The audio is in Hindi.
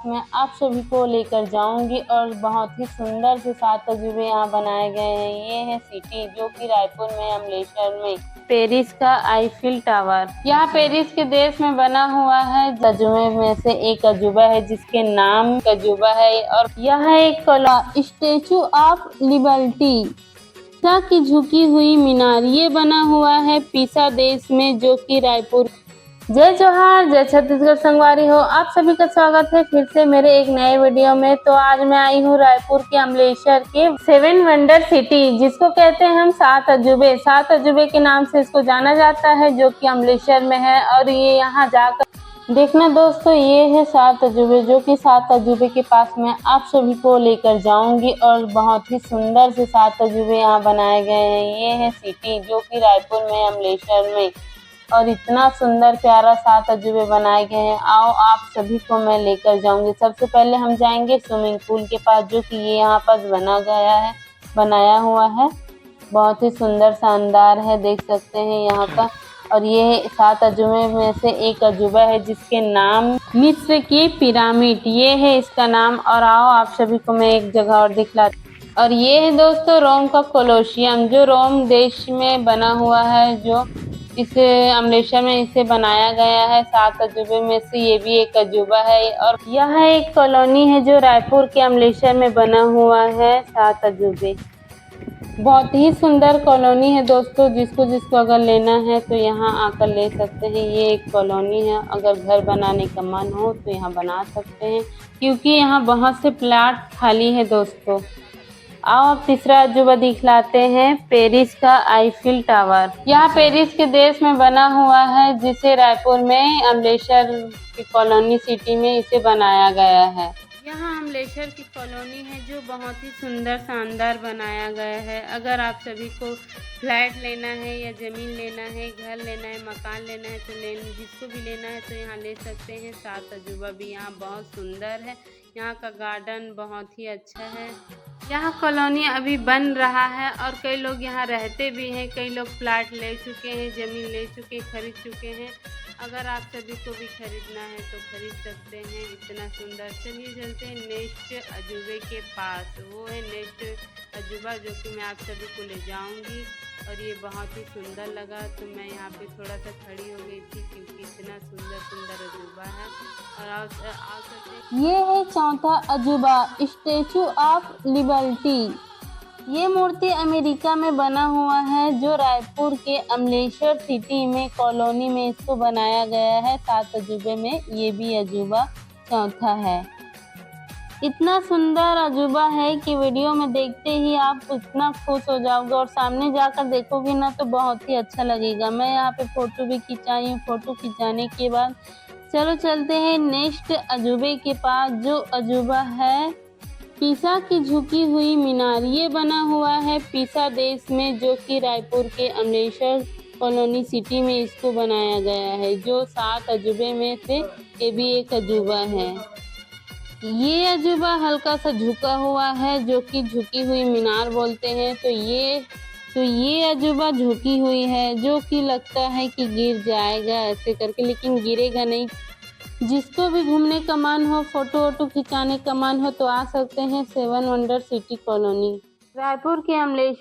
में आप सभी को लेकर जाऊंगी और बहुत ही सुंदर से 7 अजूबे यहाँ बनाए गए हैं। ये है सिटी जो कि रायपुर में अमलेश्वर में पेरिस का आईफिल टावर। यहाँ पेरिस के देश में बना हुआ है अजूबे में से एक अजूबा है जिसके नाम अजूबा है। और यह एक स्टेचू ऑफ लिबर्टी की झुकी हुई मीनार, ये बना हुआ है पीसा देश में जो कि रायपुर। जय जोहार, जय छत्तीसगढ़ संगवारी हो। आप सभी का स्वागत है फिर से मेरे एक नए वीडियो में। तो आज मैं आई हूँ रायपुर के अमलेश्वर के 7 वंडर सिटी, जिसको कहते हैं हम 7 अजूबे। 7 अजूबे के नाम से इसको जाना जाता है, जो कि अमलेश्वर में है। और ये यहाँ जाकर देखना दोस्तों, ये है 7 अजूबे, जो कि 7 अजूबे के पास में आप सभी को लेकर जाऊंगी। और बहुत ही सुंदर से 7 अजूबे यहाँ बनाए गए हैं। ये है सिटी जो कि रायपुर में अमलेश्वर में, और इतना सुंदर प्यारा 7 अजूबे बनाए गए हैं। आओ आप सभी को मैं लेकर जाऊंगी। सबसे पहले हम जाएंगे स्विमिंग पूल के पास, जो कि ये यहाँ पर बनाया हुआ है। बहुत ही सुंदर शानदार है, देख सकते हैं यहाँ का। और ये 7 अजूबे में से एक अजूबा है जिसके नाम मिस्र की पिरामिड, ये है इसका नाम। और आओ आप सभी को मैं एक जगह और दिखलाती। और ये है दोस्तों रोम का कोलोशियम, जो रोम देश में बना हुआ है, जो इसे अमलेश्वर में इसे बनाया गया है। 7 अजूबे में से ये भी एक अजूबा है। और यह एक कॉलोनी है जो रायपुर के अमलेश्वर में बना हुआ है। 7 अजूबे बहुत ही सुंदर कॉलोनी है दोस्तों। जिसको अगर लेना है तो यहाँ आकर ले सकते हैं। ये एक कॉलोनी है, अगर घर बनाने का मन हो तो यहाँ बना सकते हैं, क्योंकि यहाँ बहुत से प्लाट खाली है दोस्तों। आओ अब तीसरा अजूबा दिखलाते हैं, पेरिस का आईफिल टावर। यहाँ पेरिस के देश में बना हुआ है, जिसे रायपुर में अमलेश्वर की कॉलोनी सिटी में इसे बनाया गया है। यहाँ अमलेश्वर की कॉलोनी है जो बहुत ही सुंदर शानदार बनाया गया है। अगर आप सभी को फ्लैट लेना है या ज़मीन लेना है, घर लेना है, मकान लेना है तो जिसको भी लेना है तो यहाँ ले सकते हैं। 7 अजूबा भी यहाँ बहुत सुंदर है। यहाँ का गार्डन बहुत ही अच्छा है। यहाँ कॉलोनी अभी बन रहा है और कई लोग यहाँ रहते भी हैं। कई लोग प्लाट ले चुके हैं, ज़मीन ले चुके, खरीद चुके हैं। अगर आप सभी को भी खरीदना है तो खरीद सकते हैं। इतना सुंदर। चलिए चलते हैं नेक्स्ट अजूबे के पास। वो है नेक्स्ट अजूबा जो कि मैं आप सभी को ले जाऊंगी। और ये बहुत ही सुंदर लगा तो मैं यहाँ पे थोड़ा सा खड़ी हो गई थी, क्योंकि इतना सुंदर अजूबा है। और आ सकते हैं। ये है चौथा अजूबा, स्टेचू ऑफ लिबर्टी। ये मूर्ति अमेरिका में बना हुआ है, जो रायपुर के अमलेश्वर सिटी में कॉलोनी में इसको बनाया गया है। 7 अजूबे में ये भी अजूबा चौथा है। इतना सुंदर अजूबा है कि वीडियो में देखते ही आप इतना खुश हो जाओगे, और सामने जाकर देखोगे ना तो बहुत ही अच्छा लगेगा। मैं यहाँ पे फोटो भी खिंचाई हूँ। फोटो खिंचाने के बाद चलो चलते हैं नेक्स्ट अजूबे के पास, जो अजूबा है पीसा की झुकी हुई मीनार। ये बना हुआ है पीसा देश में, जो कि रायपुर के अमलेश्वर कॉलोनी सिटी में इसको बनाया गया है, जो 7 अजूबे में से ये भी एक अजूबा है। ये अजूबा हल्का सा झुका हुआ है, जो कि झुकी हुई मीनार बोलते हैं। तो ये अजूबा झुकी हुई है, जो कि लगता है कि गिर जाएगा ऐसे करके, लेकिन गिरेगा नहीं। जिसको भी घूमने का मन हो, फोटो वोटो खिंचाने का मन हो तो आ सकते हैं 7 वंडर सिटी कॉलोनी, रायपुर के अमलेश्वर।